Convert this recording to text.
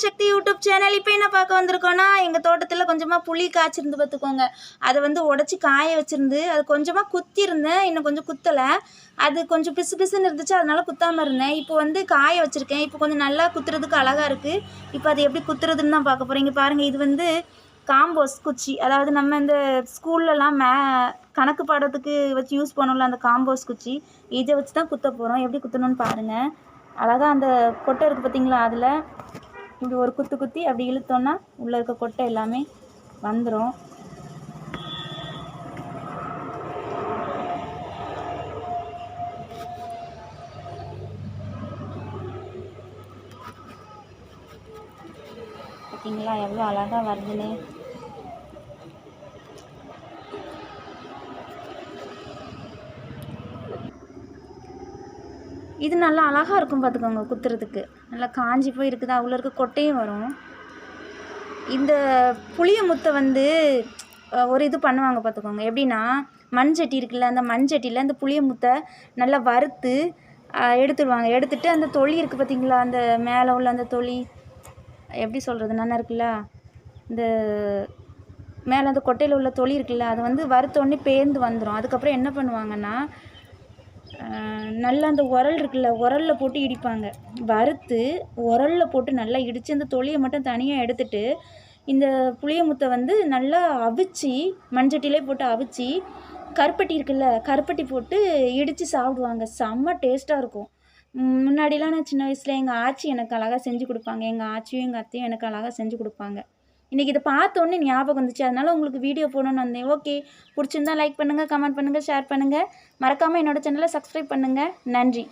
சக்தி YouTube channel. இப்போ என்ன பார்க்க வந்திருக்கோன்னா, எங்கள் தோட்டத்தில் கொஞ்சமாக புளி காய்ச்சிருந்து பார்த்துக்கோங்க. அதை வந்து உடச்சி காய வச்சுருந்து அது கொஞ்சமாக குத்திருந்தேன், இன்னும் கொஞ்சம் குத்தலை. அது கொஞ்சம் பிசு பிசுன்னு இருந்துச்சு, அதனால குத்தாமல் இருந்தேன். இப்போ வந்து காய வச்சுருக்கேன். இப்போ கொஞ்சம் நல்லா குத்துறதுக்கு அழகாக இருக்குது. இப்போ அது எப்படி குத்துறதுன்னு தான் பார்க்க போகிறீங்க. பாருங்கள், இது வந்து காம்போஸ் குச்சி. அதாவது நம்ம இந்த ஸ்கூல்லலாம் கணக்கு பாடத்துக்கு வச்சு யூஸ் பண்ணோம்ல, அந்த காம்போஸ் குச்சி. இதை வச்சு தான் குத்த போகிறோம். எப்படி குத்தணும்னு பாருங்கள். அழகாக அந்த கொட்டை இருக்குது பார்த்தீங்களா, அதில் இப்படி ஒரு குத்து குத்தி அப்படி இழுத்தோன்னா உள்ளே இருக்க கொட்டை எல்லாமே வந்துடும். பார்த்தீங்களா எவ்வளோ அழகாக வருதுன்னு. இது நல்லா அழகாக இருக்கும் பார்த்துக்கோங்க. குத்துறதுக்கு நல்லா காஞ்சி போய் இருக்குதா, உள்ளே இருக்க கொட்டையும் வரும். இந்த புளிய முத்தை வந்து ஒரு இது பண்ணுவாங்க பார்த்துக்கோங்க. எப்படின்னா, மண் சட்டி இருக்குல்ல, அந்த மண் சட்டியில் அந்த புளிய முத்தை நல்லா வறுத்து எடுத்துடுவாங்க. எடுத்துட்டு அந்த தொளி இருக்குது பார்த்தீங்களா, அந்த மேலே உள்ள அந்த தொளி எப்படி சொல்கிறது, நல்லா இருக்குல்ல, இந்த மேலே அந்த கொட்டையில் உள்ள தொளி இருக்குல்ல, அது வந்து வறுத்தோடனே பேர்ந்து வந்துடும். அதுக்கப்புறம் என்ன பண்ணுவாங்கன்னா, நல்லா அந்த உரல் இருக்குல்ல, உரலில் போட்டு இடிப்பாங்க. வறுத்து உரலில் போட்டு நல்லா இடித்து அந்த தொலியை மட்டும் தனியாக எடுத்துட்டு, இந்த புளிய முத்தை வந்து நல்லா அவிச்சு மண்சட்டியிலே போட்டு அவிச்சு, கருப்பட்டி இருக்குல்ல, கருப்பட்டி போட்டு இடித்து சாப்பிடுவாங்க. செம்ம டேஸ்ட்டாக இருக்கும். முன்னாடிலாம் நான் சின்ன வயசில் எங்கள் ஆச்சி எனக்கு அழகாக செஞ்சு கொடுப்பாங்க. எங்கள் ஆச்சியும் எங்கள் அத்தையும் எனக்கு அழகாக செஞ்சு கொடுப்பாங்க. இன்றைக்கி இதை பார்த்தோன்னே ஞாபகம் வந்துச்சு, அதனால் உங்களுக்கு வீடியோ போடணுன்னு வந்தேன். ஓகே, பிடிச்சிருந்தா லைக் பண்ணுங்கள், கமெண்ட் பண்ணுங்கள், ஷேர் பண்ணுங்கள். மறக்காமல் என்னோடய சேனலை சப்ஸ்கிரைப் பண்ணுங்கள். நன்றி.